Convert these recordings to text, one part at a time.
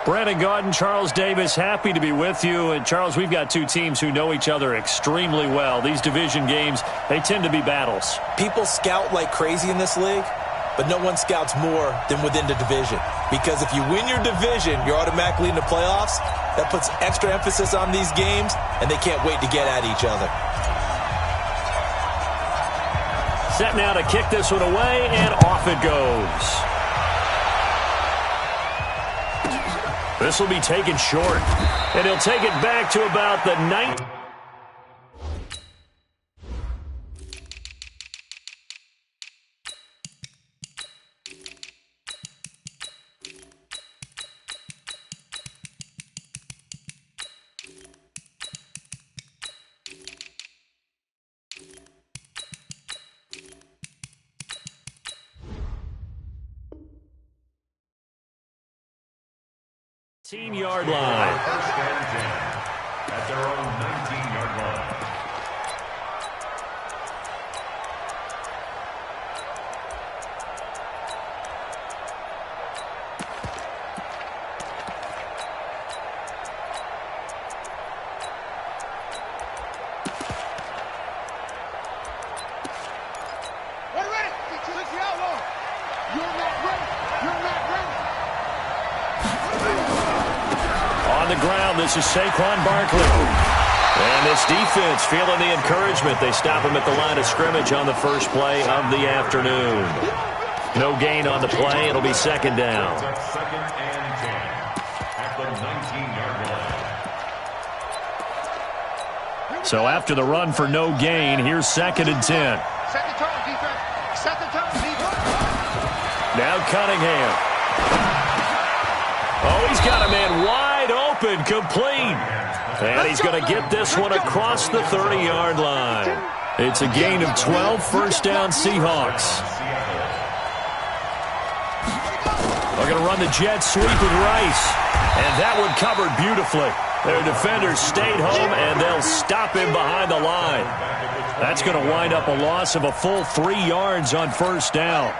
Brandon Gaudin, Charles Davis, happy to be with you. And, Charles, we've got two teams who know each other extremely well. These division games, they tend to be battles. People scout like crazy in this league, but no one scouts more than within the division. Because if you win your division, you're automatically in the playoffs. That puts extra emphasis on these games, and they can't wait to get at each other. Set now to kick this one away, and off it goes. This will be taken short, and he'll take it back to about the 9. Yard line. First and 10 at their own 19-yard line. We're ready. It's the outlaw. You're not ready. You're not ready. On the ground, this is Saquon Barkley. And this defense feeling the encouragement. They stop him at the line of scrimmage on the first play of the afternoon. No gain on the play. It'll be second down. Second and 10 at the 19-yard line. So after the run for no gain, here's second and 10. Set the tone, defense. Set the tone, defense. Now Cunningham. Oh, he's got a man wide open, complete. And he's going to get this one across the 30-yard line. It's a gain of 12, first down Seahawks. They're going to run the jet sweep with Rice. And that one covered beautifully. Their defenders stayed home, and they'll stop him behind the line. That's going to wind up a loss of a full 3 yards on first down.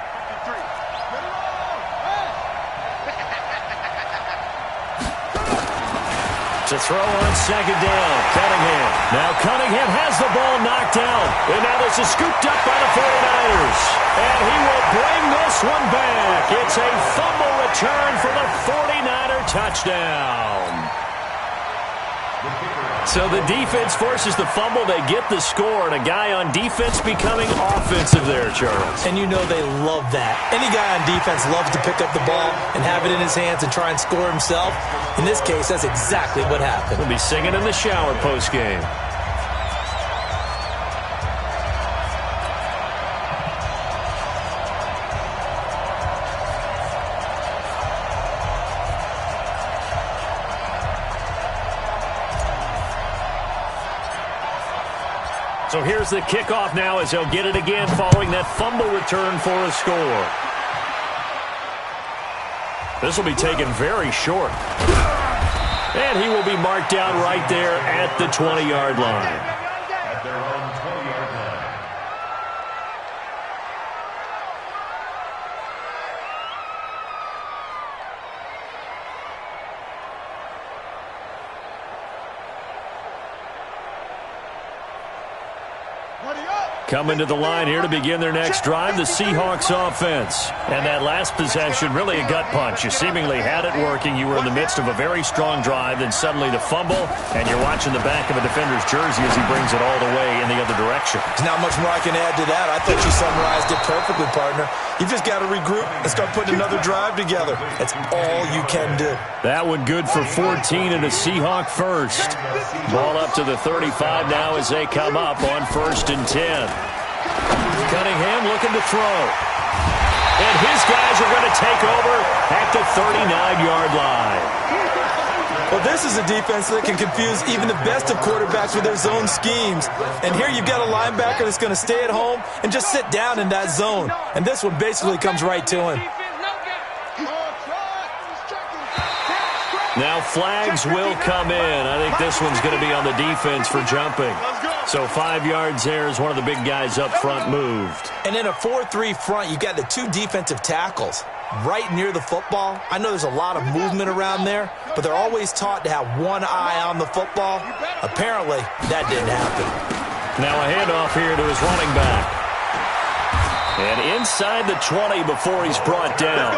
To throw on second down, Cunningham. Now Cunningham has the ball knocked down. And now this is scooped up by the 49ers. And he will bring this one back. It's a fumble return for the 49er touchdown. So the defense forces the fumble. They get the score, and a guy on defense becoming offensive there, Charles. And you know they love that. Any guy on defense loves to pick up the ball and have it in his hands and try and score himself. In this case, that's exactly what happened. He'll be singing in the shower postgame. So here's the kickoff now as he'll get it again following that fumble return for a score. This will be taken very short. And he will be marked down right there at the 20-yard line. At their own 20-yard line. Coming to the line here to begin their next drive, the Seahawks offense. And that last possession, really a gut punch. You seemingly had it working. You were in the midst of a very strong drive, then suddenly the fumble, and you're watching the back of a defender's jersey as he brings it all the way in the other direction. There's not much more I can add to that. I thought you summarized it perfectly, partner. You just got to regroup and start putting another drive together. That's all you can do. That one good for 14 and a Seahawk first. Ball up to the 35 now as they come up on 1st and 10. Cunningham looking to throw. And his guys are going to take over at the 39-yard line. Well, this is a defense that can confuse even the best of quarterbacks with their zone schemes. And here you've got a linebacker that's going to stay at home and just sit down in that zone. And this one basically comes right to him. Now flags will come in. I think this one's going to be on the defense for jumping. So 5 yards there as one of the big guys up front moved. And in a 4-3 front, you've got the two defensive tackles. right near the football. I know there's a lot of movement around there, but they're always taught to have one eye on the football. Apparently, that didn't happen. Now a handoff here to his running back. And inside the 20 before he's brought down.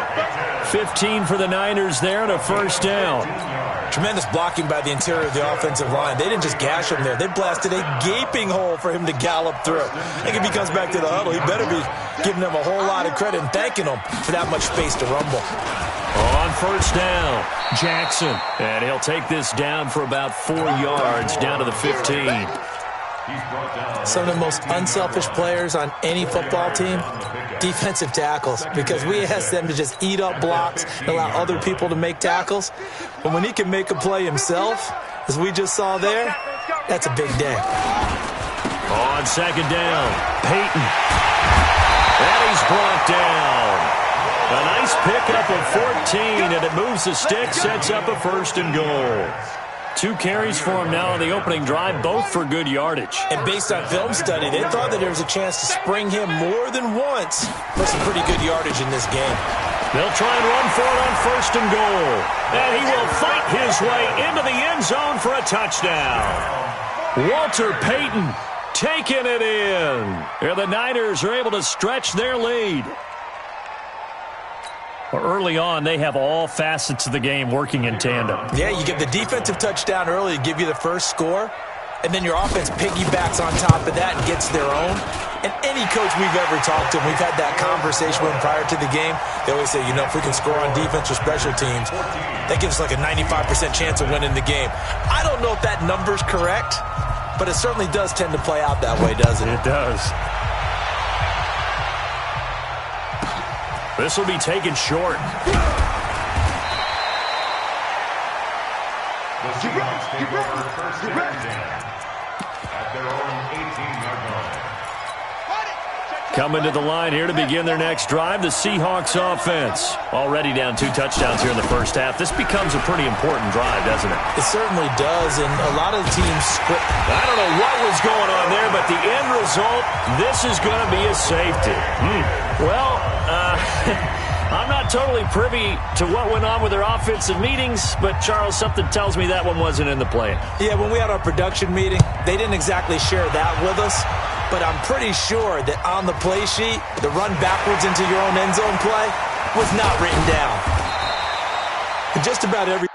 15 for the Niners there and a first down. Tremendous blocking by the interior of the offensive line. They didn't just gash him there. They blasted a gaping hole for him to gallop through. I think if he comes back to the huddle, he better be giving them a whole lot of credit and thanking them for that much space to rumble. On first down, Jackson. And he'll take this down for about 4 yards down to the 15. Some of the most unselfish players on any football team, defensive tackles, because we ask them to just eat up blocks and allow other people to make tackles. But when he can make a play himself, as we just saw there, that's a big day. On second down, Peyton. And he's brought down. A nice pickup of 14, and it moves the stick, sets up a first and goal. 2 carries for him now on the opening drive, both for good yardage. And based on film study, they thought that there was a chance to spring him more than once for some pretty good yardage in this game. They'll try and run for it on first and goal. And he will fight his way into the end zone for a touchdown. Walter Payton taking it in. And the Niners are able to stretch their lead. Early on, they have all facets of the game working in tandem. Yeah, you get the defensive touchdown early to give you the first score, and then your offense piggybacks on top of that and gets their own. And any coach we've ever talked to, we've had that conversation with them prior to the game, they always say, if we can score on defense or special teams, that gives us like a 95% chance of winning the game. I don't know if that number's correct, but it certainly does tend to play out that way, doesn't it? It does. This will be taken short. The Seahawks take over first and 10 at their own 18-yard line. Coming to the line here to begin their next drive, the Seahawks offense. Already down 2 touchdowns here in the first half. This becomes a pretty important drive, doesn't it? It certainly does, and a lot of teams script. I don't know what was going on there, but the end result, this is going to be a safety. Well, I'm not totally privy to what went on with their offensive meetings, but, Charles, something tells me that one wasn't in the plan. Yeah, when we had our production meeting, they didn't exactly share that with us, but I'm pretty sure that on the play sheet, the run backwards into your own end zone play was not written down. Just about every